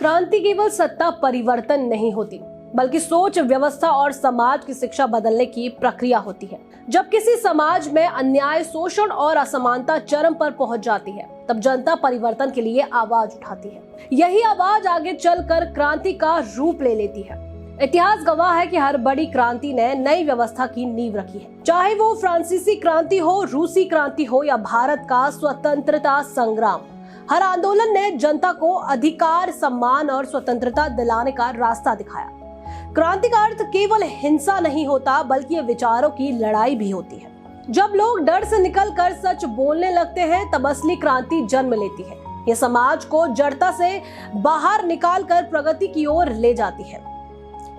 क्रांति केवल सत्ता परिवर्तन नहीं होती, बल्कि सोच, व्यवस्था और समाज की शिक्षा बदलने की प्रक्रिया होती है। जब किसी समाज में अन्याय, शोषण और असमानता चरम पर पहुंच जाती है, तब जनता परिवर्तन के लिए आवाज उठाती है। यही आवाज आगे चलकर क्रांति का रूप ले लेती है। इतिहास गवाह है कि हर बड़ी क्रांति ने नई व्यवस्था की नींव रखी है, चाहे वो फ्रांसीसी क्रांति हो, रूसी क्रांति हो या भारत का स्वतंत्रता संग्राम। हर आंदोलन ने जनता को अधिकार, सम्मान और स्वतंत्रता दिलाने का रास्ता दिखाया। क्रांति का अर्थ केवल हिंसा नहीं होता, बल्कि ये विचारों की लड़ाई भी होती है। जब लोग डर से निकलकर सच बोलने लगते हैं, तब असली क्रांति जन्म लेती है। ये समाज को जड़ता से बाहर निकालकर प्रगति की ओर ले जाती है।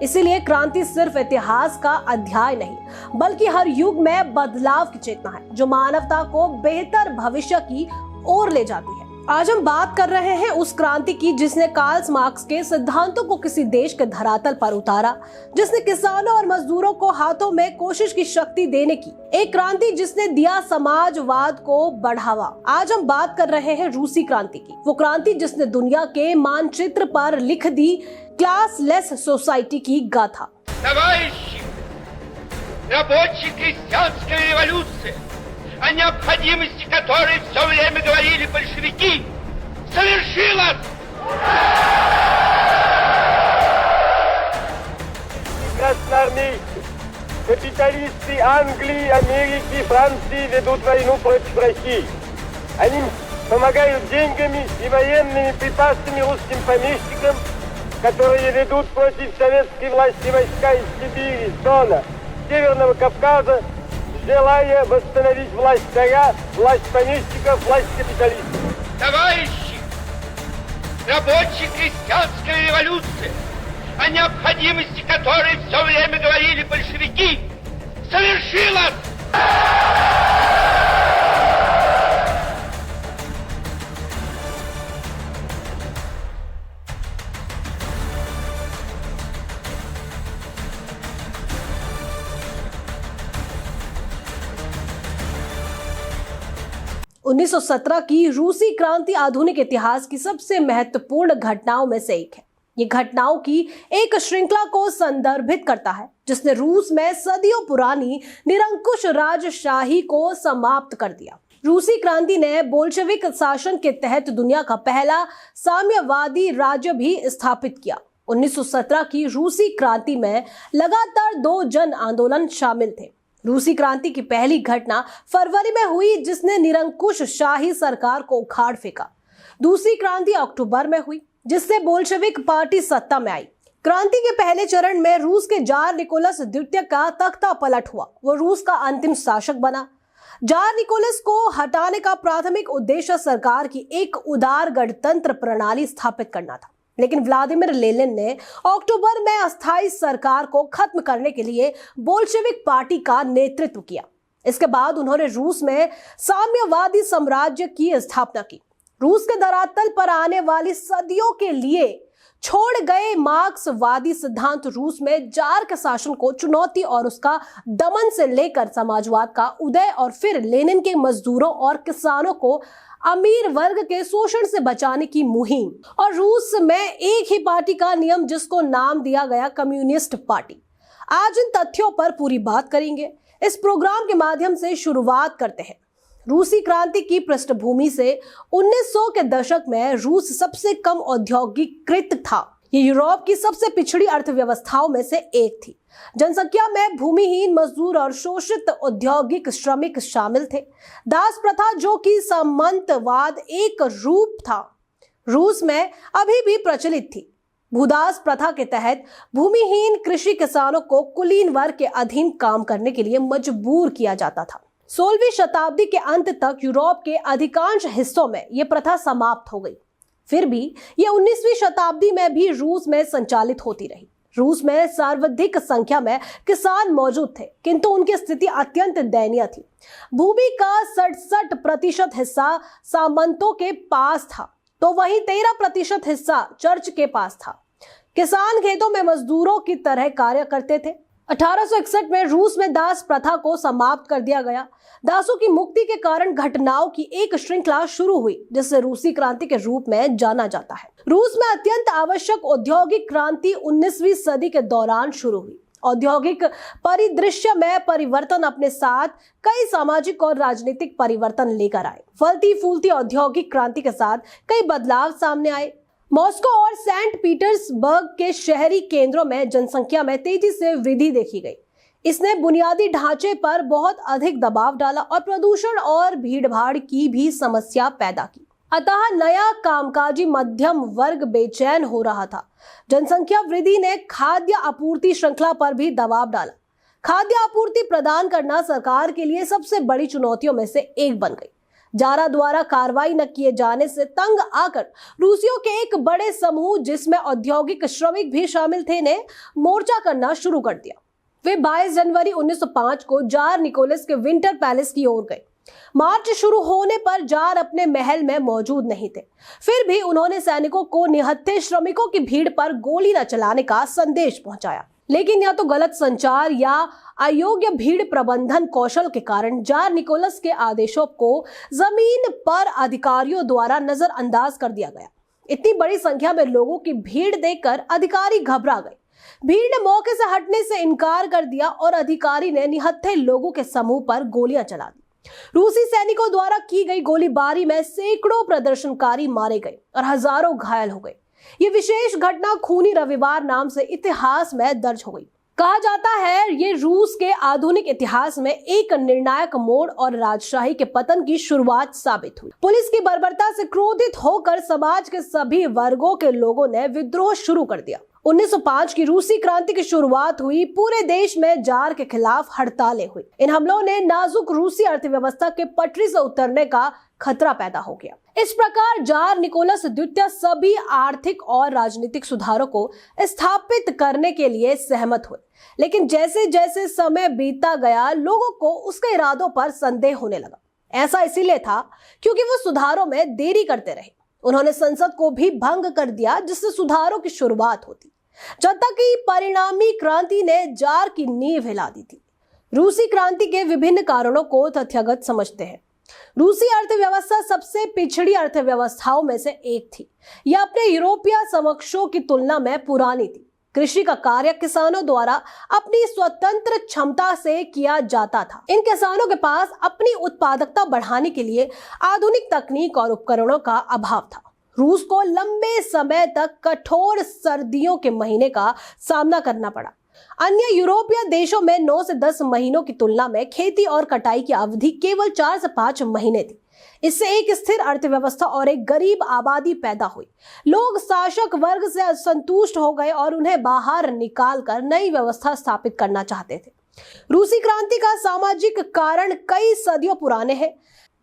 इसीलिए क्रांति सिर्फ इतिहास का अध्याय नहीं, बल्कि हर युग में बदलाव की चेतना है, जो मानवता को बेहतर भविष्य की ओर ले जाती है। आज हम बात कर रहे हैं उस क्रांति की जिसने कार्ल मार्क्स के सिद्धांतों को किसी देश के धरातल पर उतारा, जिसने किसानों और मजदूरों को हाथों में कोशिश की शक्ति देने की, एक क्रांति जिसने दिया समाजवाद को बढ़ावा। आज हम बात कर रहे हैं रूसी क्रांति की, वो क्रांति जिसने दुनिया के मानचित्र पर लिख दी क्लासलेस सोसाइटी की गाथा। о необходимости которой все время говорили большевики, совершилась! Красноармейцы, капиталисты Англии, Америки, Франции ведут войну против России. Они помогают деньгами и военными припасами русским помещикам, которые ведут против советской власти войска из Сибири, Дона, Северного Кавказа, желая восстановить власть царя, власть помещиков, власть капиталистов. Товарищи, рабоче-крестьянская революция, о необходимости которой все время говорили большевики, совершилась! उन्नीस 1917 की रूसी क्रांति आधुनिक इतिहास की सबसे महत्वपूर्ण घटनाओं में से एक है। ये घटनाओं की एक श्रृंखला को संदर्भित करता है, जिसने रूस में सदियों पुरानी निरंकुश राजशाही को समाप्त कर दिया। रूसी क्रांति ने बोल्शेविक शासन के तहत दुनिया का पहला साम्यवादी राज्य भी स्थापित किया। 1917 की रूसी क्रांति में लगातार 2 जन आंदोलन शामिल थे। रूसी क्रांति की पहली घटना फरवरी में हुई, जिसने निरंकुश शाही सरकार को उखाड़ फेंका। दूसरी क्रांति अक्टूबर में हुई, जिससे बोल्शेविक पार्टी सत्ता में आई। क्रांति के पहले चरण में रूस के जार निकोलस द्वितीय का तख्ता पलट हुआ। वो रूस का अंतिम शासक बना। जार निकोलस को हटाने का प्राथमिक उद्देश्य सरकार की एक उदार गणतंत्र प्रणाली स्थापित करना था, लेकिन व्लादिमीर लेनिन ने अक्टूबर में अस्थायी सरकार को खत्म करने के लिए बोल्शेविक पार्टी का नेतृत्व किया। इसके बाद उन्होंने रूस में साम्यवादी साम्राज्य की स्थापना की। रूस के धरातल पर आने वाली सदियों के लिए छोड़ गए मार्क्सवादी सिद्धांत रूस में जार के शासन को चुनौती और उसका दमन से लेकर समाजवाद का उदय, और फिर लेनिन के मजदूरों और किसानों को अमीर वर्ग के शोषण से बचाने की मुहिम, और रूस में एक ही पार्टी का नियम जिसको नाम दिया गया कम्युनिस्ट पार्टी। आज इन तथ्यों पर पूरी बात करेंगे। इस प्रोग्राम के माध्यम से शुरुआत करते हैं रूसी क्रांति की पृष्ठभूमि से। 1900 के दशक में रूस सबसे कम औद्योगिकीकृत था। ये यूरोप की सबसे पिछड़ी अर्थव्यवस्थाओं में से एक थी। जनसंख्या में भूमिहीन, मजदूर और शोषित औद्योगिक श्रमिक शामिल थे। दास प्रथा, जो कि सामंतवाद एक रूप था, रूस में अभी भी प्रचलित थी। भूदास प्रथा के तहत भूमिहीन कृषि किसानों को कुलीन वर्ग के अधीन काम करने के लिए मजबूर किया जाता था। 16वीं शताब्दी के अंत तक यूरोप के अधिकांश हिस्सों में यह प्रथा समाप्त हो गई। फिर भी यह 19वीं शताब्दी में भी रूस में संचालित होती रही। रूस में सर्वाधिक संख्या में किसान मौजूद थे, किंतु उनकी स्थिति अत्यंत दयनीय थी। भूमि का 67% हिस्सा सामंतों के पास था, तो वहीं 13% हिस्सा चर्च के पास था। किसान खेतों में मजदूरों की तरह कार्य करते थे। 1861 में रूस में दास प्रथा को समाप्त कर दिया गया। दासों की मुक्ति के कारण घटनाओं की एक श्रृंखला शुरू हुई, जिसे रूसी क्रांति के रूप में जाना जाता है। रूस में अत्यंत आवश्यक औद्योगिक क्रांति 19वीं सदी के दौरान शुरू हुई। औद्योगिक परिदृश्य में परिवर्तन अपने साथ कई सामाजिक और राजनीतिक परिवर्तन लेकर आए। फलती फूलती औद्योगिक क्रांति के साथ कई बदलाव सामने आए। मॉस्को और सेंट पीटर्सबर्ग के शहरी केंद्रों में जनसंख्या में तेजी से वृद्धि देखी गई। इसने बुनियादी ढांचे पर बहुत अधिक दबाव डाला और प्रदूषण और भीड़भाड़ की भी समस्या पैदा की। अतः नया कामकाजी मध्यम वर्ग बेचैन हो रहा था। जनसंख्या वृद्धि ने खाद्य आपूर्ति श्रृंखला पर भी दबाव डाला। खाद्य आपूर्ति प्रदान करना सरकार के लिए सबसे बड़ी चुनौतियों में से एक बन गई। जारा द्वारा कार्रवाई न किए जाने से तंग आकर रूसियों के एक बड़े समूह, जिसमें औद्योगिक श्रमिक भी शामिल थे, ने मोर्चा करना शुरू कर दिया। वे 22 जनवरी 1905 को जार निकोलस के विंटर पैलेस की ओर गए। मार्च शुरू होने पर जार अपने महल में मौजूद नहीं थे। फिर भी उन्होंने सैनिकों को निहत्थे श्रमिकों की भीड़ पर गोली न चलाने का संदेश पहुंचाया। लेकिन या तो गलत संचार या अयोग्य भीड़ प्रबंधन कौशल के कारण जार निकोलस के आदेशों को जमीन पर अधिकारियों द्वारा नजरअंदाज कर दिया गया। इतनी बड़ी संख्या में लोगों की भीड़ देखकर अधिकारी घबरा गए। भीड़ ने मौके से हटने से इनकार कर दिया और अधिकारी ने निहत्थे लोगों के समूह पर गोलियां चला दी। रूसी सैनिकों द्वारा की गई गोलीबारी में सैकड़ों प्रदर्शनकारी मारे गए और हजारों घायल हो गए। ये विशेष घटना खूनी रविवार नाम से इतिहास में दर्ज हो गई। कहा जाता है ये रूस के आधुनिक इतिहास में एक निर्णायक मोड़ और राजशाही के पतन की शुरुआत साबित हुई। पुलिस की बर्बरता से क्रोधित होकर समाज के सभी वर्गों के लोगों ने विद्रोह शुरू कर दिया। 1905 की रूसी क्रांति की शुरुआत हुई। पूरे देश में जार के खिलाफ हड़तालें हुई। इन हमलों ने नाजुक रूसी अर्थव्यवस्था के पटरी से उतरने का खतरा पैदा हो गया। इस प्रकार जार निकोलस द्वितीय सभी आर्थिक और राजनीतिक सुधारों को स्थापित करने के लिए सहमत हुए। लेकिन जैसे जैसे समय बीतता गया, लोगों को उसके इरादों पर संदेह होने लगा। ऐसा इसीलिए था क्योंकि वो सुधारों में देरी करते रहे। उन्होंने संसद को भी भंग कर दिया, जिससे सुधारों की शुरुआत होती, जब तक कि परिणामी क्रांति ने जार की नींव हिला दी थी। रूसी क्रांति के विभिन्न कारणों को तथ्यगत समझते हैं। रूसी अर्थव्यवस्था सबसे पिछड़ी अर्थव्यवस्थाओं में से एक थी। यह अपने यूरोपीय समकक्षों की तुलना में पुरानी थी। कृषि का कार्य किसानों द्वारा अपनी स्वतंत्र क्षमता से किया जाता था। इन किसानों के पास अपनी उत्पादकता बढ़ाने के लिए आधुनिक तकनीक और उपकरणों का अभाव था। रूस को लंबे समय तक कठोर सर्दियों के महीने का सामना करना पड़ा। अन्य यूरोपीय देशों में 9 से 10 महीनों की तुलना में खेती और कटाई की अवधि केवल 4 से 5 महीने थी। इससे एक स्थिर अर्थव्यवस्था और एक गरीब आबादी पैदा हुई। लोग शासक वर्ग से असंतुष्ट हो गए और उन्हें बाहर निकालकर नई व्यवस्था स्थापित करना चाहते थे। रूसी क्रांति का सामाजिक कारण कई सदियों पुराने हैं।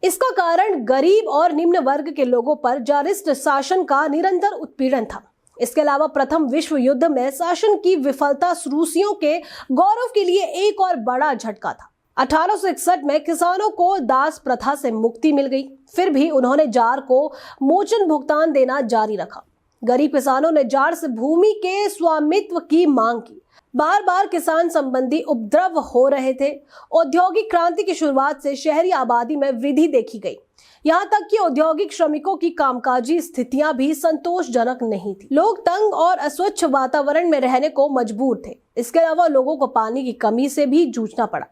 इसका कारण गरीब और निम्न वर्ग के लोगों पर जारिस्ट शासन का निरंतर उत्पीड़न था। इसके अलावा प्रथम विश्व युद्ध में शासन की विफलता रूसियों के गौरव के लिए एक और बड़ा झटका था। 1861 में किसानों को दास प्रथा से मुक्ति मिल गई। फिर भी उन्होंने जार को मोचन भुगतान देना जारी रखा। गरीब किसानों ने जार से भूमि के स्वामित्व की मांग की। बार बार किसान संबंधी उपद्रव हो रहे थे। औद्योगिक क्रांति की शुरुआत से शहरी आबादी में वृद्धि देखी गई। यहाँ तक कि औद्योगिक श्रमिकों की कामकाजी स्थितियां भी संतोषजनक नहीं थी। लोग तंग और अस्वच्छ वातावरण में रहने को मजबूर थे। इसके अलावा लोगों को पानी की कमी से भी जूझना पड़ा।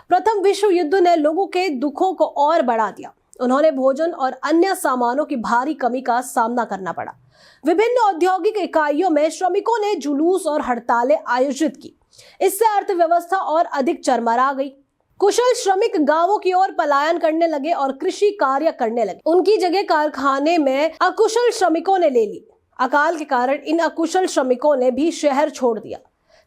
प्रथम विश्व युद्ध ने लोगों के दुखों को और बढ़ा दिया। उन्होंने भोजन और अन्य सामानों की भारी कमी का सामना करना पड़ा। विभिन्न औद्योगिक इकाइयों में श्रमिकों ने जुलूस और हड़तालें आयोजित की। इससे अर्थव्यवस्था और अधिक चरमरा गई। कुशल श्रमिक गांवों की ओर पलायन करने लगे और कृषि कार्य करने लगे। उनकी जगह कारखाने में अकुशल श्रमिकों ने ले ली। अकाल के कारण इन अकुशल श्रमिकों ने भी शहर छोड़ दिया।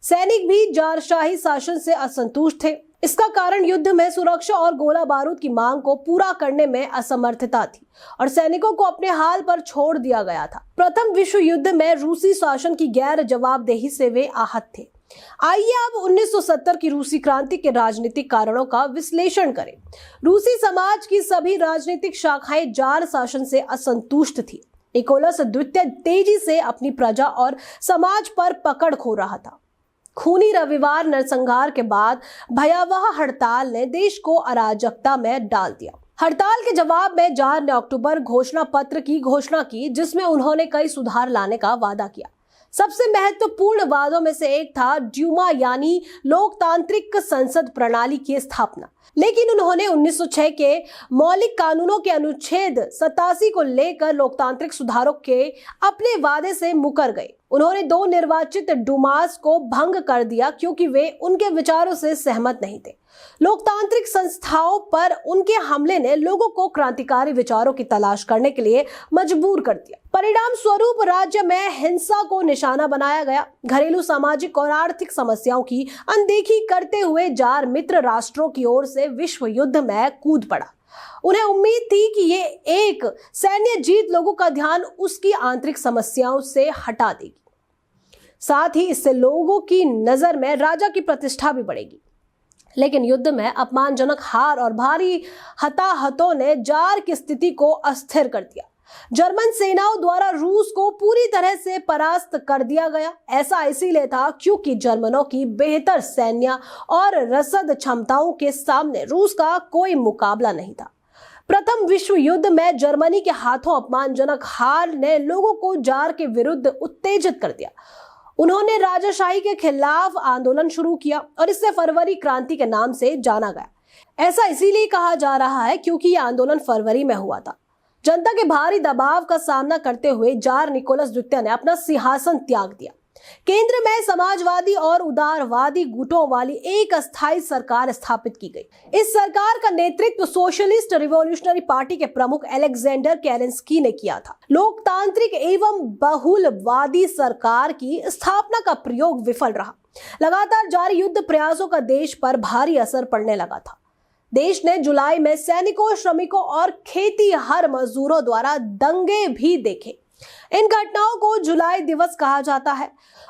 सैनिक भी जारशाही शासन से असंतुष्ट थे। इसका कारण युद्ध में सुरक्षा और गोला बारूद की मांग को पूरा करने में असमर्थता थी और सैनिकों को अपने हाल पर छोड़ दिया गया था। प्रथम विश्व युद्ध में रूसी शासन की गैर जवाबदेही से वे आहत थे। आइए अब 1970 की रूसी क्रांति के राजनीतिक कारणों का विश्लेषण करें। रूसी समाज की सभी राजनीतिक शाखाएं जार शासन से असंतुष्ट थी। निकोलस द्वितीय तेजी से अपनी प्रजा और समाज पर पकड़ खो रहा था। खूनी रविवार नरसंहार के बाद भयावह हड़ताल ने देश को अराजकता में डाल दिया। हड़ताल के जवाब में जार ने अक्टूबर घोषणा पत्र की घोषणा की, जिसमें उन्होंने कई सुधार लाने का वादा किया। सबसे महत्वपूर्ण वादों में से एक था ड्यूमा यानी लोकतांत्रिक संसद प्रणाली की स्थापना। लेकिन उन्होंने 1906 के मौलिक कानूनों के अनुच्छेद 87 को लेकर लोकतांत्रिक सुधारों के अपने वादे से मुकर गए। उन्होंने 2 निर्वाचित डूमास को भंग कर दिया क्योंकि वे उनके विचारों से सहमत नहीं थे। लोकतांत्रिक संस्थाओं पर उनके हमले ने लोगों को क्रांतिकारी विचारों की तलाश करने के लिए मजबूर कर दिया। परिणाम स्वरूप राज्य में हिंसा को निशाना बनाया गया। घरेलू, सामाजिक और आर्थिक समस्याओं की अनदेखी करते हुए जार मित्र राष्ट्रों की ओर से विश्व युद्ध में कूद पड़ा। उन्हें उम्मीद थी कि ये एक सैन्य जीत लोगों का ध्यान उसकी आंतरिक समस्याओं से हटा देगी। साथ ही इससे लोगों की नजर में राजा की प्रतिष्ठा भी बढ़ेगी। लेकिन युद्ध में अपमानजनक हार और भारी हताहतों ने जार की स्थिति को अस्थिर कर दिया। जर्मन सेनाओं द्वारा रूस को पूरी तरह से परास्त कर दिया गया। ऐसा इसीलिए था क्योंकि जर्मनों की बेहतर सैन्य और रसद क्षमताओं के सामने रूस का कोई मुकाबला नहीं था। प्रथम विश्व युद्ध में जर्मनी के हाथों अपमानजनक हार ने लोगों को जार के विरुद्ध उत्तेजित कर दिया। उन्होंने राजाशाही के खिलाफ आंदोलन शुरू किया और इसे फरवरी क्रांति के नाम से जाना गया। ऐसा इसीलिए कहा जा रहा है क्योंकि यह आंदोलन फरवरी में हुआ था। जनता के भारी दबाव का सामना करते हुए जार निकोलस द्वितीय ने अपना सिंहासन त्याग दिया। केंद्र में समाजवादी और उदारवादी गुटों वाली एक अस्थायी सरकार स्थापित की गई। इस सरकार का नेतृत्व सोशलिस्ट रिवॉल्यूशनरी पार्टी के प्रमुख अलेक्जेंडर केरेंस्की ने किया था। लोकतांत्रिक एवं बहुलवादी सरकार की स्थापना का प्रयोग विफल रहा। लगातार जारी युद्ध प्रयासों का देश पर भारी असर पड़ने लगा था। देश ने जुलाई में सैनिकों, श्रमिकों और खेतीहर मजदूरों द्वारा दंगे भी देखे। इन घटनाओं को जुलाई दिवस कहा जाता है।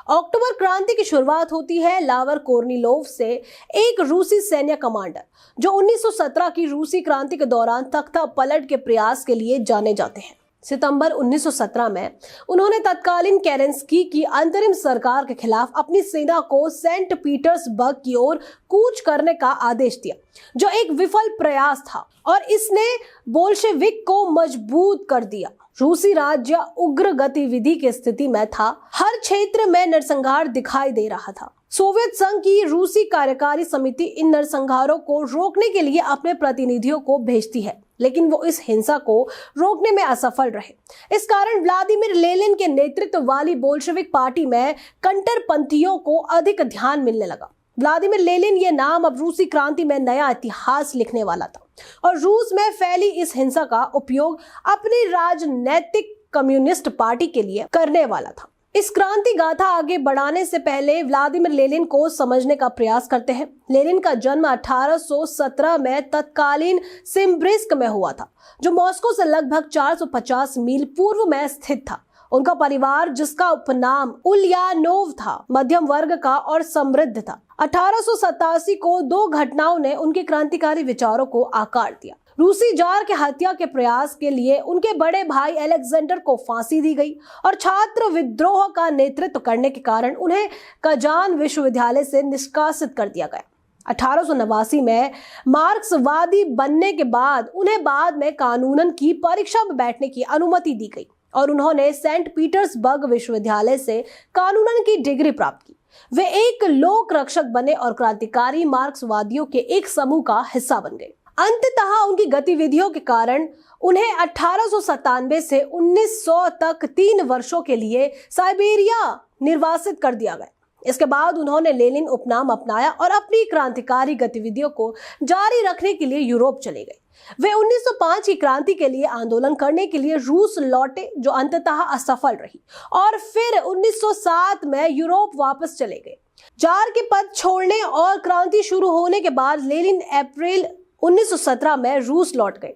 अक्टूबर क्रांति की शुरुआत होती है लावर कोर्निलोव से, एक रूसी सैन्य कमांडर जो 1917 की रूसी क्रांति के दौरान तख्ता पलट के प्रयास के लिए जाने जाते हैं। सितंबर 1917 में उन्होंने तत्कालीन केरेंस्की की अंतरिम सरकार के खिलाफ अपनी सेना को सेंट पीटर्सबर्ग की ओर कूच करने का आदेश दिया, जो एक विफल प्रयास था और इसने बोल्शेविक को मजबूत कर दिया। रूसी राज्य उग्र गतिविधि की स्थिति में था। हर क्षेत्र में नरसंहार दिखाई दे रहा था। सोवियत संघ की रूसी कार्यकारी समिति इन नरसंहारों को रोकने के लिए अपने प्रतिनिधियों को भेजती है, लेकिन वो इस हिंसा को रोकने में असफल रहे। इस कारण व्लादिमीर लेनिन के नेतृत्व वाली बोल्शेविक पार्टी में कट्टरपंथियों को अधिक ध्यान मिलने लगा। व्लादिमीर लेनिन ये नाम अब रूसी क्रांति में नया इतिहास लिखने वाला था और रूस में फैली इस हिंसा का उपयोग अपनी राजनैतिक कम्युनिस्ट पार्टी के लिए करने वाला था। इस क्रांति गाथा आगे बढ़ाने से पहले व्लादिमीर लेनिन को समझने का प्रयास करते हैं। लेनिन का जन्म 1817 में तत्कालीन सिम्ब्रिस्क में हुआ था, जो मॉस्को से लगभग 450 मील पूर्व में स्थित था। उनका परिवार, जिसका उपनाम उलियानोव था, मध्यम वर्ग का और समृद्ध था। 1887 को 2 घटनाओं ने उनके क्रांतिकारी विचारों को आकार दिया। रूसी जार के हत्या के प्रयास के लिए उनके बड़े भाई अलेक्जेंडर को फांसी दी गई और छात्र विद्रोह का नेतृत्व करने के कारण उन्हें कजान विश्वविद्यालय से निष्कासित कर दिया गया। 1889 में मार्क्सवादी बनने के बाद उन्हें बाद में कानूनन की परीक्षा में बैठने की अनुमति दी गई और उन्होंने सेंट पीटर्सबर्ग विश्वविद्यालय से कानूनन की डिग्री प्राप्त की। वे एक लोक रक्षक बने और क्रांतिकारी मार्क्सवादियों के एक समूह का हिस्सा बन गए। अंततः उनकी गतिविधियों के कारण उन्हें 1897 से 1900 तक 3 वर्षों के लिए साइबेरिया निर्वासित कर दिया गया। इसके बाद उन्होंने लेनिन उपनाम अपनाया और अपनी क्रांतिकारी गतिविधियों को जारी रखने के लिए यूरोप चले गए। वे 1905 की क्रांति के लिए आंदोलन करने के लिए रूस लौटे, जो अंततः असफल रही, और फिर 1907 में यूरोप वापस चले गए। जार के पद छोड़ने और क्रांति शुरू होने के बाद लेनिन अप्रैल 1917 में रूस लौट गए।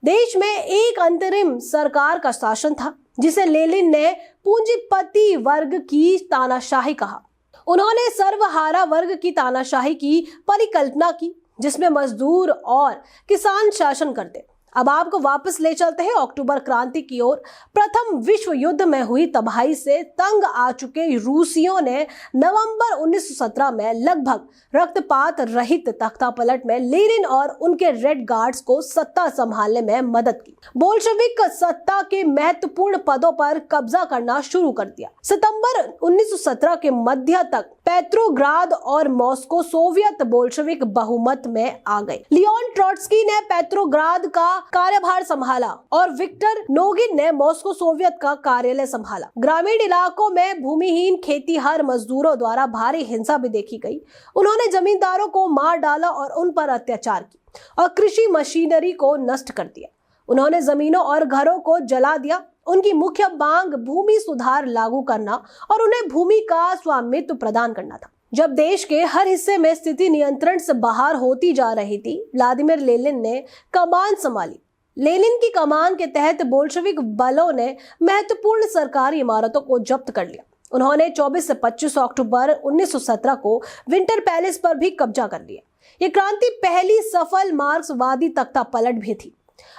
देश में एक अंतरिम सरकार का शासन था, जिसे लेनिन ने पूंजीपति वर्ग की तानाशाही कहा। उन्होंने सर्वहारा वर्ग की तानाशाही की परिकल्पना की, जिसमें मजदूर और किसान शासन करते। अब आपको वापस ले चलते हैं अक्टूबर क्रांति की ओर। प्रथम विश्व युद्ध में हुई तबाही से तंग आ चुके रूसियों ने नवंबर 1917 में लगभग रक्तपात रहित तख्तापलट में लेनिन और उनके रेड गार्ड्स को सत्ता संभालने में मदद की। बोल्शेविक सत्ता के महत्वपूर्ण पदों पर कब्जा करना शुरू कर दिया। सितंबर 1917 के मध्य तक पेट्रोग्राद और मॉस्को सोवियत बोल्शेविक बहुमत में आ गए। लियोन ट्रोट्स्की ने पेट्रोग्राद का कार्यभार संभाला और विक्टर नोगिन ने मॉस्को सोवियत का कार्यालय संभाला। ग्रामीण इलाकों में भूमिहीन खेतीहर मजदूरों द्वारा भारी हिंसा भी देखी गई। उन्होंने जमींदारों को मार डाला और उन पर अत्याचार की और कृषि मशीनरी को नष्ट कर दिया। उन्होंने जमीनों और घरों को जला दिया। उनकी मुख्य मांग भूमि सुधार लागू करना और उन्हें भूमि का स्वामित्व प्रदान करना था। जब देश के हर हिस्से में स्थिति नियंत्रण से बाहर होती जा रही थी, व्लादिमीर लेनिन ने कमान संभाली। लेनिन की कमान के तहत बोल्शेविक बलों ने महत्वपूर्ण सरकारी इमारतों को जब्त कर लिया। उन्होंने 24 से 25 अक्टूबर 1917 को विंटर पैलेस पर भी कब्जा कर लिया। ये क्रांति पहली सफल मार्क्सवादी तख्तापलट भी थी।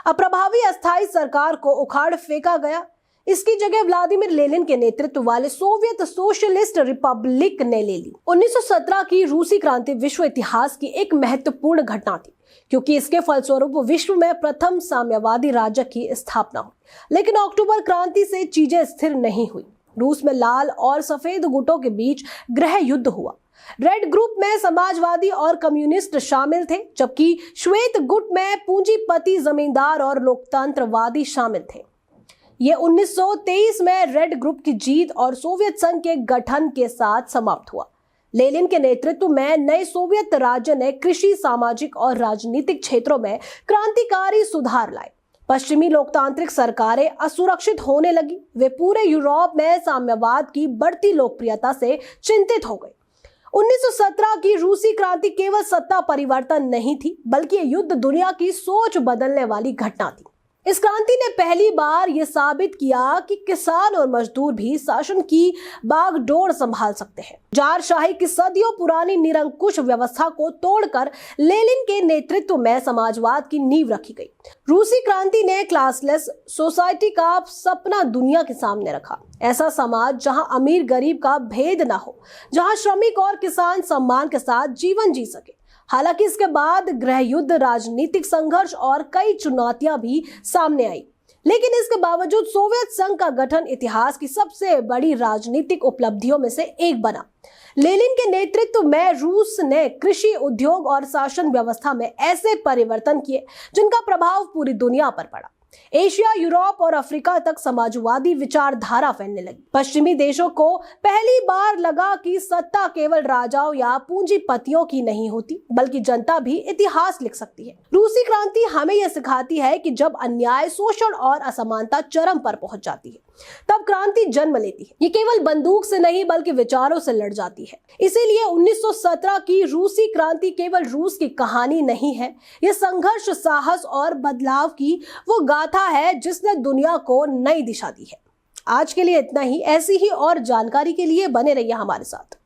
अप्रभावी अस्थायी सरकार को उखाड़ फेंका गया। इसकी जगह व्लादिमीर लेनिन के नेतृत्व वाले सोवियत सोशलिस्ट रिपब्लिक ने ले ली। 1917 की रूसी क्रांति विश्व इतिहास की एक महत्वपूर्ण घटना थी, क्योंकि इसके फलस्वरूप विश्व में प्रथम साम्यवादी राज्य की स्थापना हुई। लेकिन अक्टूबर क्रांति से चीजें स्थिर नहीं हुई। रूस में लाल और सफेद गुटों के बीच गृह युद्ध हुआ। रेड ग्रुप में समाजवादी और कम्युनिस्ट शामिल थे, जबकि श्वेत गुट में पूंजीपति, जमींदार और लोकतंत्रवादी शामिल थे। ये 1923 में रेड ग्रुप की जीत और सोवियत संघ के गठन के साथ समाप्त हुआ। लेनिन के नेतृत्व में नए सोवियत राज्य ने कृषि, सामाजिक और राजनीतिक क्षेत्रों में क्रांतिकारी सुधार लाए। पश्चिमी लोकतांत्रिक सरकारें असुरक्षित होने लगी। वे पूरे यूरोप में साम्यवाद की बढ़ती लोकप्रियता से चिंतित हो गए। 1917 की रूसी क्रांति केवल सत्ता परिवर्तन नहीं थी, बल्कि ये युद्ध दुनिया की सोच बदलने वाली घटना थी। इस क्रांति ने पहली बार यह साबित किया कि किसान और मजदूर भी शासन की बागडोर संभाल सकते हैं। जारशाही की सदियों पुरानी निरंकुश व्यवस्था को तोड़कर लेनिन के नेतृत्व में समाजवाद की नींव रखी गई। रूसी क्रांति ने क्लासलेस सोसाइटी का सपना दुनिया के सामने रखा। ऐसा समाज जहां अमीर गरीब का भेद ना हो, जहां श्रमिक और किसान सम्मान के साथ जीवन जी सके। हालांकि इसके बाद गृह युद्ध, राजनीतिक संघर्ष और कई चुनौतियां भी सामने आई, लेकिन इसके बावजूद सोवियत संघ का गठन इतिहास की सबसे बड़ी राजनीतिक उपलब्धियों में से एक बना। लेनिन के नेतृत्व में रूस ने कृषि, उद्योग और शासन व्यवस्था में ऐसे परिवर्तन किए जिनका प्रभाव पूरी दुनिया पर पड़ा। एशिया, यूरोप और अफ्रीका तक समाजवादी विचारधारा फैलने लगी। पश्चिमी देशों को पहली बार लगा कि सत्ता केवल राजाओं या पूंजीपतियों की नहीं होती, बल्कि जनता भी इतिहास लिख सकती है। रूसी क्रांति हमें यह सिखाती है कि जब अन्याय, शोषण और असमानता चरम पर पहुंच जाती है, तब क्रांति जन्म लेती है। ये केवल बंदूक से नहीं, बल्कि विचारों से लड़ जाती है। इसीलिए 1917 की रूसी क्रांति केवल रूस की कहानी नहीं है, यह संघर्ष, साहस और बदलाव की वो गाथा है जिसने दुनिया को नई दिशा दी है। आज के लिए इतना ही। ऐसी ही और जानकारी के लिए बने रहिए हमारे साथ।